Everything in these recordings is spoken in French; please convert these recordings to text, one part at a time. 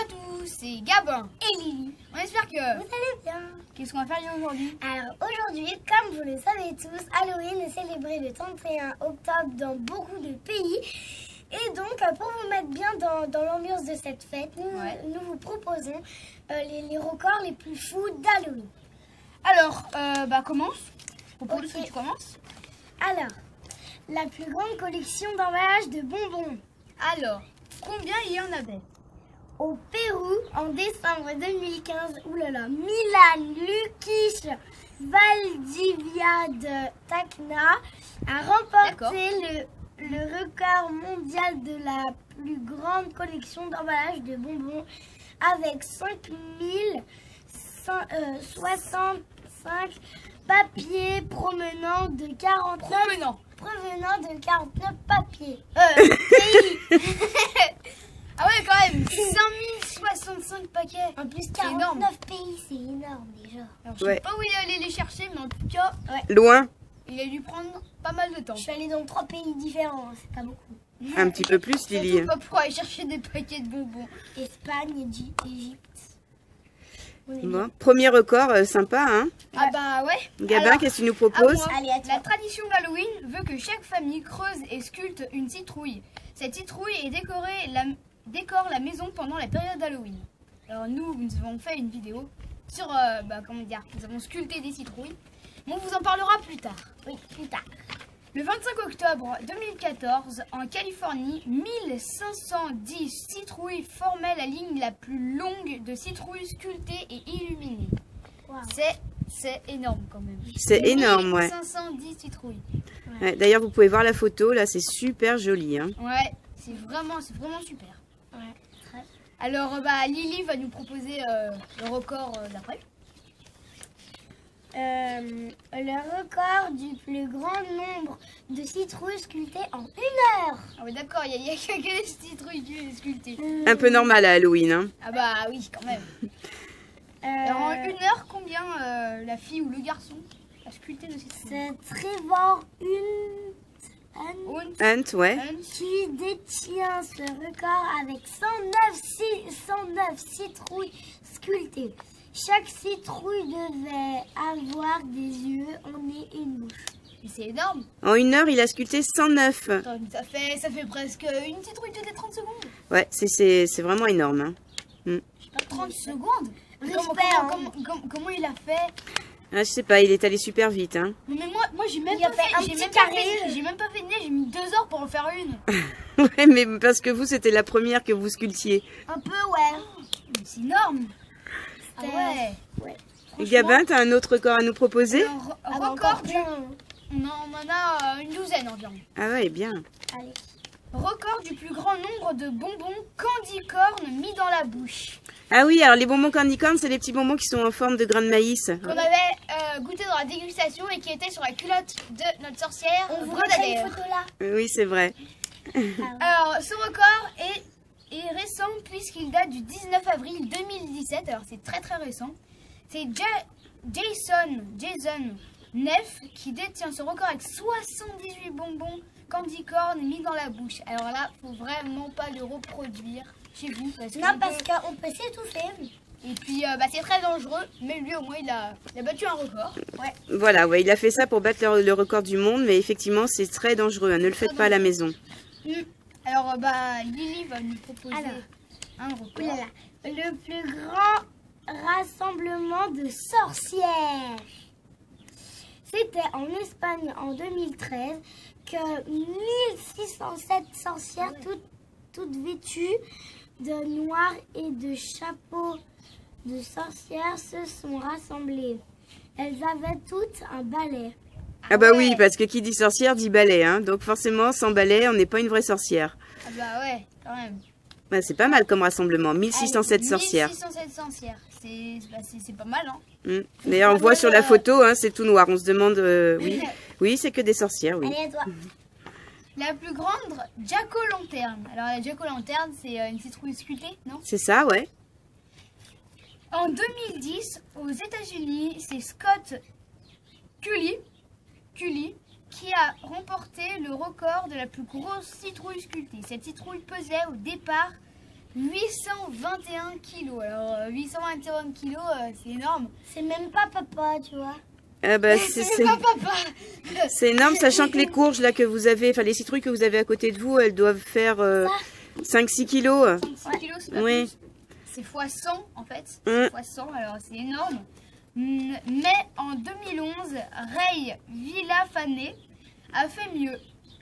tous, c'est Gabin et Lily. On espère que vous allez bien. Qu'est-ce qu'on va faire aujourd'hui? Alors aujourd'hui, comme vous le savez tous, Halloween est célébré le 31 octobre dans beaucoup de pays. Et donc, pour vous mettre bien dans l'ambiance de cette fête, nous vous proposons les records les plus fous d'Halloween. Alors, commence. Propose que tu commences. Alors, la plus grande collection d'emballages de bonbons. Alors, combien il y en avait? Au Pérou, en décembre 2015, oulala, Milan Lukic Valdivia de Tacna a remporté le record mondial de la plus grande collection d'emballages de bonbons avec 5065 papiers provenant de 49 papiers. Pays. Ah ouais, quand même, 5065 paquets. En plus, 49 pays, c'est énorme déjà. Alors, je sais pas où il est allé les chercher, mais en tout cas, loin. Il a dû prendre pas mal de temps. Je suis allée dans 3 pays différents, c'est pas beaucoup. Un petit peu plus, Lily. Surtout pas pour aller chercher des paquets de bonbons. Espagne, Égypte. Bon, premier record, sympa, hein? Ah bah ouais. Gabin, qu'est-ce que tu nous proposes? Allez, à toi. La tradition d'Halloween veut que chaque famille creuse et sculpte une citrouille. Cette citrouille est décore la maison pendant la période d'Halloween. Alors nous avons fait une vidéo sur, nous avons sculpté des citrouilles. On vous en parlera plus tard. Oui, plus tard. Le 25 octobre 2014, en Californie, 1510 citrouilles formaient la ligne la plus longue de citrouilles sculptées et illuminées. Wow. C'est énorme quand même. C'est énorme, ouais. 1510 citrouilles. Ouais, d'ailleurs, vous pouvez voir la photo, là, c'est super joli, hein. Ouais, c'est vraiment super. Ouais, très. Alors, Lily va nous proposer le record d'après. Le record du plus grand nombre de citrouilles sculptées en 1 heure. Ah oui, d'accord, il y a quelques citrouilles sculptées. Un peu normal à Halloween, hein. Ah bah oui, quand même. Alors, en 1 heure, combien la fille ou le garçon a sculpté de citrouilles? C'est Trevor Hunt, ouais. qui détient ce record avec 109 citrouilles sculptées. Chaque citrouille devait avoir des yeux, un nez et une bouche. Mais c'est énorme. En 1 heure, il a sculpté 109. Attends, ça fait presque une citrouille toutes les 30 secondes. Ouais, c'est vraiment énorme, hein. 30 secondes. Comment il a fait? Ah, je sais pas, il est allé super vite, hein. Non mais moi j'ai même Il a pas fait un j'ai petit même carré. pas fait, j'ai même pas fait de nez, j'ai mis 2 heures pour en faire une. Ouais, mais parce que vous, c'était la première que vous sculptiez. Un peu, ouais. Mais c'est énorme. Ah ouais. Et Gabin, t'as un autre record à nous proposer? Record on en a une douzaine environ. Ah ouais, bien. Allez. Record du plus grand nombre de bonbons candy corn mis dans la bouche. Ah oui, alors les bonbons candy corn, c'est les petits bonbons qui sont en forme de grains de maïs. Qu'on avait goûté dans la dégustation et qui était sur la culotte de notre sorcière. On vous montre une photo là. Oui, c'est vrai. Alors, ce record est récent puisqu'il date du 19 avril 2017. Alors, c'est très récent. C'est Jason Neff qui détient ce record avec 78 bonbons candy corn mis dans la bouche. Alors là, faut vraiment pas le reproduire chez vous. Parce qu'on peut s'étouffer. Et puis, c'est très dangereux. Mais lui, au moins, il a battu un record. Ouais. Voilà, ouais, il a fait ça pour battre le record du monde. Mais effectivement, c'est très dangereux, hein. Ne le faites pas à la maison. Alors, Lily va nous proposer un record. Le plus grand rassemblement de sorcières. C'était en Espagne en 2013 que 1607 sorcières, toutes vêtues de noir et de chapeaux de sorcières, se sont rassemblées. Elles avaient toutes un balai. Ah bah oui, parce que qui dit sorcière dit balai, hein. Donc forcément, sans balai, on n'est pas une vraie sorcière. Ah bah ouais, quand même. Bah, c'est pas mal comme rassemblement, 1607 sorcières. 1607 sorcières, c'est pas mal, hein. D'ailleurs, on voit sur la photo, hein, c'est tout noir. On se demande, oui, c'est que des sorcières, oui. Allez, à toi. La plus grande jack-o'-lanterne. Alors la jack-o'-lanterne, c'est une citrouille sculptée, non? C'est ça, ouais. En 2010, aux États-Unis, c'est Scott Cully qui a remporté le record de la plus grosse citrouille sculptée. Cette citrouille pesait au départ 821 kilos. Alors 821 kilos, c'est énorme. C'est même pas papa, tu vois. Ah bah, C'est pas papa. c'est énorme, sachant que les courges là que vous avez, enfin les citrouilles que vous avez à côté de vous, elles doivent faire 5-6 kilos. 5 kilos, c'est pas Oui. plus. C'est x 100 en fait. Mm. C'est x 100, alors c'est énorme. Mais en 2011, Ray Villafañe a fait mieux.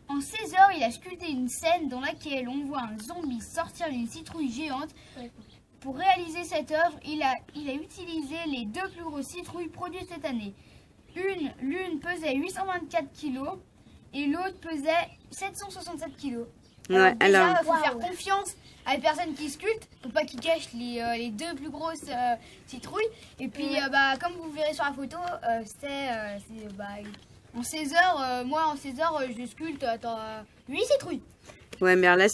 En 16 heures, il a sculpté une scène dans laquelle on voit un zombie sortir d'une citrouille géante. Pour réaliser cette œuvre, il a utilisé les 2 plus grosses citrouilles produites cette année. L'une pesait 824 kg et l'autre pesait 767 kg. Ouais, Déjà, alors, il faut faire confiance à les personnes qui sculptent, pour pas qu'ils cachent les 2 plus grosses citrouilles. Et puis, comme vous verrez sur la photo, en 16 heures, moi en 16 heures, je sculpte 8 citrouilles. ouais, mais alors là,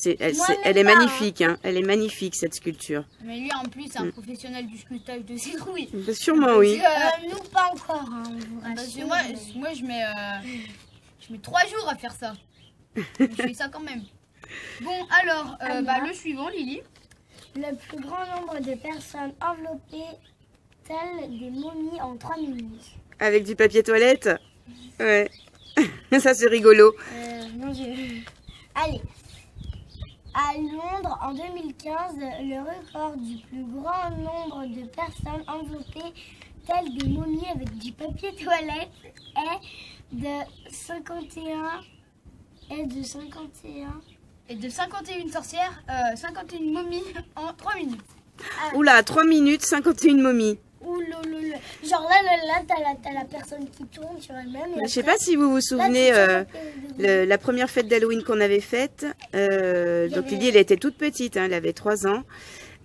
elle est magnifique, hein. Elle est magnifique cette sculpture. Mais lui, en plus, c'est un professionnel du sculptage de citrouilles. Bah, sûrement, oui. Nous, pas encore, hein, on vous Parce que rassure. moi, je mets 3 jours à faire ça. Mais je fais ça quand même. Bon, alors, le suivant, Lily. Le plus grand nombre de personnes enveloppées telles des momies en 3 minutes. Avec du papier toilette. Ouais. Ça, c'est rigolo. Mon Dieu. Allez. À Londres, en 2015, le record du plus grand nombre de personnes enveloppées telles des momies avec du papier toilette est de 51. Et de 51 sorcières, 51 momies en 3 minutes. Oula, 3 minutes, 51 momies. Ouh là là là. Genre là, t'as la personne qui tourne sur elle-même. Je sais pas si vous vous souvenez la première fête d'Halloween qu'on avait faite. Donc Lily, elle était toute petite, hein, elle avait 3 ans.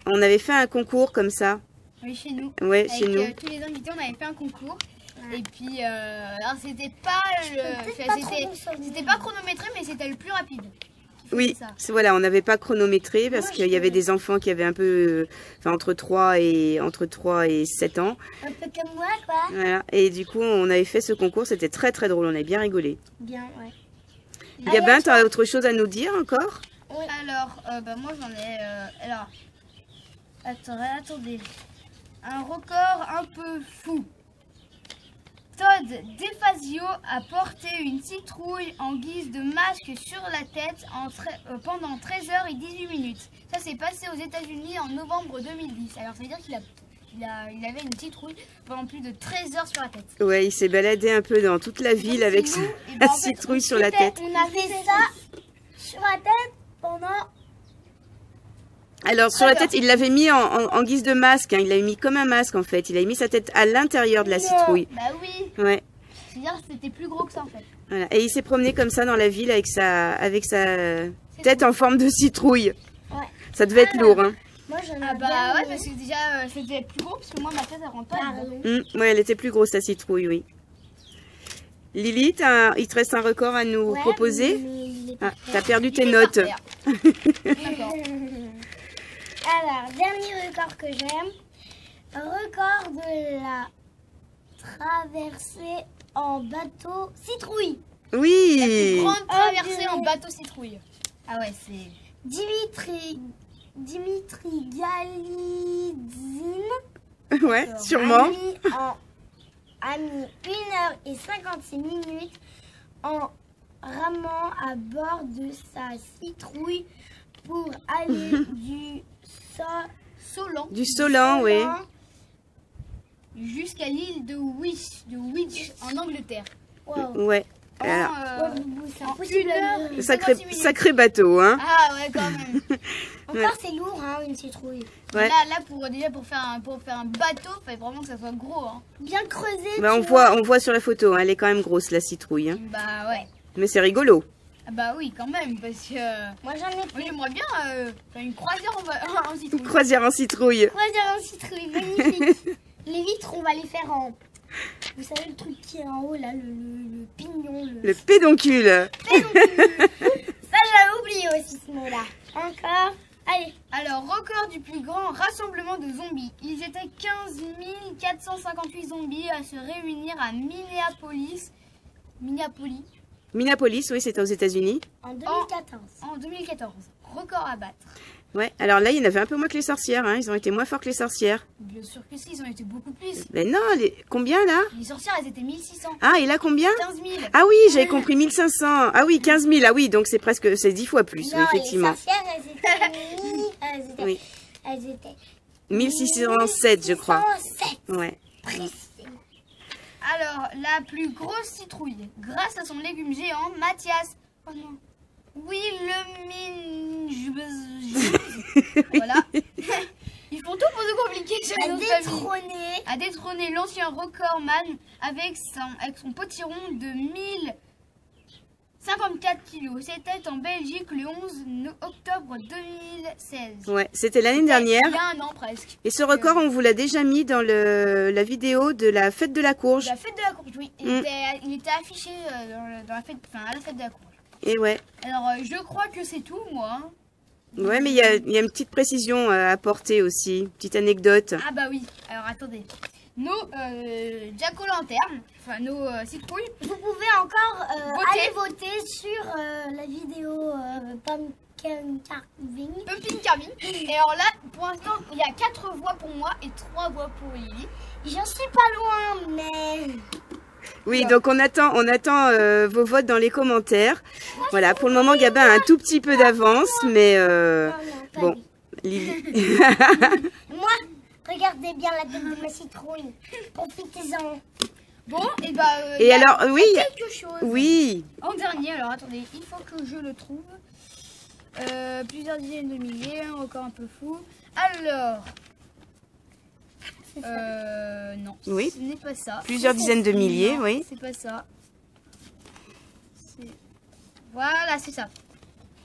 On avait fait un concours comme ça. Oui, chez nous. Ouais, chez nous. Avec tous les invités, on avait fait un concours. Et puis, alors c'était pas c'était pas chronométré, mais c'était le plus rapide. Oui, voilà, on n'avait pas chronométré parce qu'il y avait des enfants qui avaient un peu, entre 3 et 7 ans. Un peu comme moi, quoi. Voilà. Et du coup, on avait fait ce concours, c'était très très drôle, on avait bien rigolé. Bien, ouais. Gabin, tu as autre chose à nous dire encore? Oui. Alors, moi j'en ai. Alors, attendez. Un record un peu fou. Todd DeFazio a porté une citrouille en guise de masque sur la tête pendant 13 heures et 18 minutes. Ça s'est passé aux États-Unis en novembre 2010. Alors ça veut dire qu'il avait une citrouille pendant plus de 13 heures sur la tête. Ouais, il s'est baladé un peu dans toute la ville avec sa citrouille sur la tête. On a fait ça sur la tête pendant... Alors sur la tête, il l'avait mis en guise de masque, hein. Il l'avait mis comme un masque en fait. Il avait mis sa tête à l'intérieur de la citrouille. Bah oui. Ouais. C'est-à-dire que c'était plus gros que ça en fait. Voilà. Et il s'est promené comme ça dans la ville avec sa tête en forme de citrouille. Ouais. Ça devait être lourd, hein. Moi, j'en ai Ah bah ouais, parce que déjà c'était plus gros parce que moi ma tête elle rentre pas. Ouais, elle était plus grosse ta citrouille, oui. Lily, il te reste un record à nous proposer. Ah, t'as perdu tes notes. D'accord. Alors, dernier record que j'aime. Record de la traversée en bateau citrouille. Oui. Grande traversée en bateau citrouille. Ah ouais, c'est... Dimitri Galitzine Ouais, sûrement. A mis 1h56 minutes en ramant à bord de sa citrouille pour aller du Solan, oui. Jusqu'à l'île de Witch en Angleterre. Wow. Ouais. En Impossible. 1 h Sacré bateau, hein. Ah ouais, quand même. Encore, c'est lourd, hein, une citrouille. Ouais. Là pour faire un bateau, il faut vraiment que ça soit gros. Hein. Bien creusé. Bah, on voit sur la photo, hein, elle est quand même grosse la citrouille. Hein. Bah ouais. Mais c'est rigolo. Ah bah oui, quand même, parce que... Moi, j'en ai Moi j'aimerais bien faire une croisière en citrouille. Croisière en citrouille. croisière en citrouille, magnifique. Les vitres, on va les faire en... Vous savez, le truc qui est en haut, là, le pignon. Le pédoncule. Ça, j'avais oublié aussi ce mot-là. Encore. Allez. Alors, record du plus grand rassemblement de zombies. Ils étaient 15 458 zombies à se réunir à Minneapolis, Minneapolis, oui, c'était aux États-Unis. En 2014. En 2014. Record à battre. Ouais, alors là, il y en avait un peu moins que les sorcières. Hein. Ils ont été moins forts que les sorcières. Bien sûr que si, ils ont été beaucoup plus. Ben non, combien là? Les sorcières, elles étaient 1600. Ah, et là combien? 15 000. Ah oui, j'avais compris 1500. Ah oui, 15 000. Ah oui, donc c'est presque, c'est 10 fois plus, Non, oui, effectivement. les sorcières, elles étaient 1607, je crois. 1607. Ouais. Alors, la plus grosse citrouille, grâce à son légume géant, Mathias. Oh non. Oui, le Voilà. Ils font tout pour se compliquer sur notre famille. A détrôné l'ancien recordman avec son potiron de 1054 kilos. C'était en Belgique le 11 octobre 2016. Ouais, c'était l'année dernière. Il y a un an presque. Et ce record, on vous l'a déjà mis dans la vidéo de la fête de la courge. La fête de la courge, oui. Il était affiché dans la fête, à la fête de la courge. Et ouais. Alors, je crois que c'est tout, moi. Hein. Ouais, mais il y a une petite précision à apporter aussi, une petite anecdote. Ah bah oui, alors attendez. Nos jack-o'-lanternes, enfin nos citrouilles. Vous pouvez encore aller voter sur la vidéo Pumpkin Carving. Pumpkin Carving. Et alors là, pour l'instant, il y a 4 voix pour moi et 3 voix pour Lily. J'en suis pas loin, mais... Oui, donc on attend vos votes dans les commentaires. Voilà, pour le moment, Gabin a un tout petit peu d'avance, mais bon, Lily. Moi, regardez bien la tête de ma citrouille. Profitez-en. Bon, et bah... Et alors, oui, quelque chose. Oui. En dernier, alors attendez, il faut que je le trouve. Plusieurs dizaines de milliers, un record un peu fou. Alors... non, oui. Ce n'est pas ça. Plusieurs dizaines de milliers, non, oui. C'est pas ça. Voilà, c'est ça.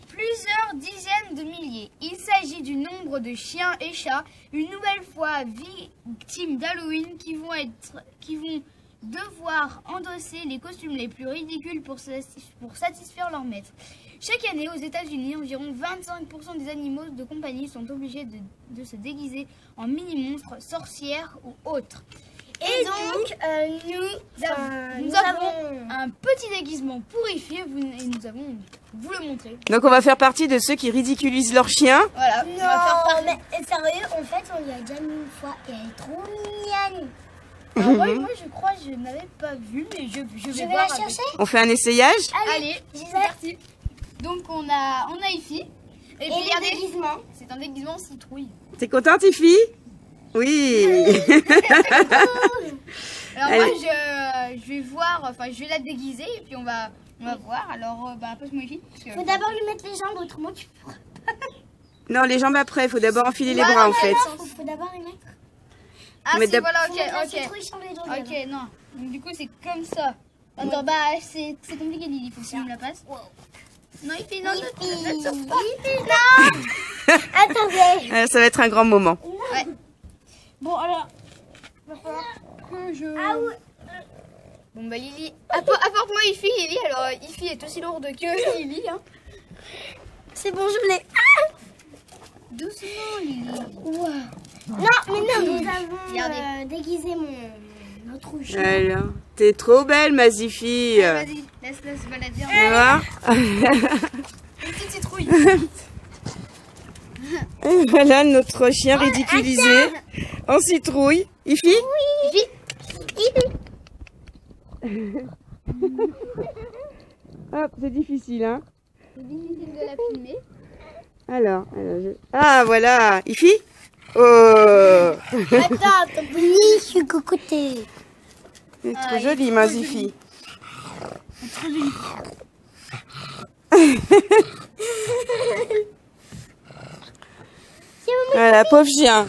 Plusieurs dizaines de milliers. Il s'agit du nombre de chiens et chats, une nouvelle fois victimes d'Halloween, qui vont devoir endosser les costumes les plus ridicules pour satisfaire leur maître. Chaque année, aux États-Unis, environ 25% des animaux de compagnie sont obligés de se déguiser en mini-monstres, sorcières ou autres. Et donc, nous avons un petit déguisement pour Ify et nous allons vous le montrer. Donc on va faire partie de ceux qui ridiculisent leurs chiens. Voilà, Non, on va faire partie. mais sérieux, en fait, on y a déjà mis une fois et elle est trop mignonne. Alors, moi, je crois que je n'avais pas vu, mais je vais la voir chercher. On fait un essayage. Allez, c'est parti. Donc on a Ify. Et puis regardez, déguisement. c'est un déguisement citrouille. T'es contente, Ify? Oui. Alors moi je vais voir, enfin je vais la déguiser et puis on va voir. Alors passe-moi Ify. Faut d'abord lui mettre les jambes, autrement tu pourras pas. Non, les jambes après, il faut d'abord enfiler les bras en fait. Faut d'abord les mettre. Ah Mais si voilà, ok. Ok, Non. Donc du coup c'est comme ça. Attends, c'est compliqué Lily, faut que tu me la passes. Non Ify, non, ne sors pas. Attendez. Ça va être un grand moment. Ouais. Bon alors, va falloir que je... Ah oui. Bon bah Lily, apporte-moi Ify Lily. Alors Ify est aussi lourde que Lily. Hein. C'est bon, je l'ai. Doucement Lily. Wow. Non, mais non, nous avons déguisé notre chien. Alors, t'es trop belle, ma Zifi. Vas-y, laisse balader. Tu vois? Une petite citrouille. Et voilà notre chien ridiculisé en citrouille. Ify? Oui. Hop, c'est difficile, hein? C'est difficile de la filmer. Alors ah, voilà. Ify? Oh! Attends, t'as bonnie, je suis cocoté. C'est trop joli, ma Zifi. Trop joli. Voilà, pauvre chien.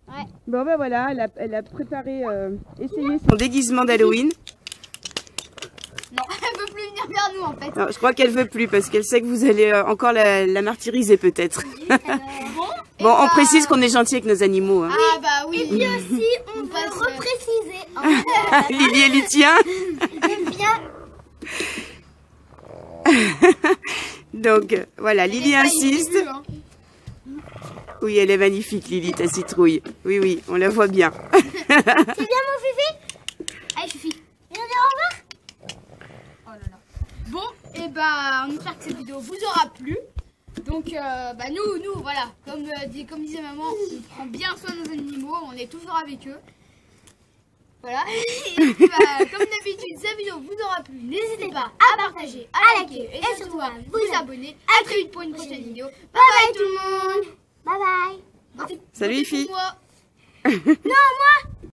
Ouais. Bon ben voilà, elle a préparé, essayé son déguisement d'Halloween. Non, elle veut plus venir vers nous en fait. Non, je crois qu'elle veut plus parce qu'elle sait que vous allez encore la martyriser peut-être. Bon, on précise qu'on est gentil avec nos animaux. Hein. Ah bah oui. Et puis aussi, on va repréciser. Lily, elle y tient. Donc voilà, Lily insiste. Hein. Oui, elle est magnifique, Lily, ta citrouille. Oui, oui, on la voit bien. C'est bien mon Fifi? Allez, Fifi. Viens dire au revoir. Oh là là. Bon, et bah, on espère que cette vidéo vous aura plu. Donc, nous, voilà, comme disait maman, on prend bien soin de nos animaux, on est toujours avec eux. Voilà. Et puis, comme d'habitude, cette vidéo vous aura plu. N'hésitez pas à partager, à liker et surtout à vous abonner. À très vite pour une prochaine vidéo. Bye bye tout le monde. Bye bye. Salut les filles. Moi. Non, moi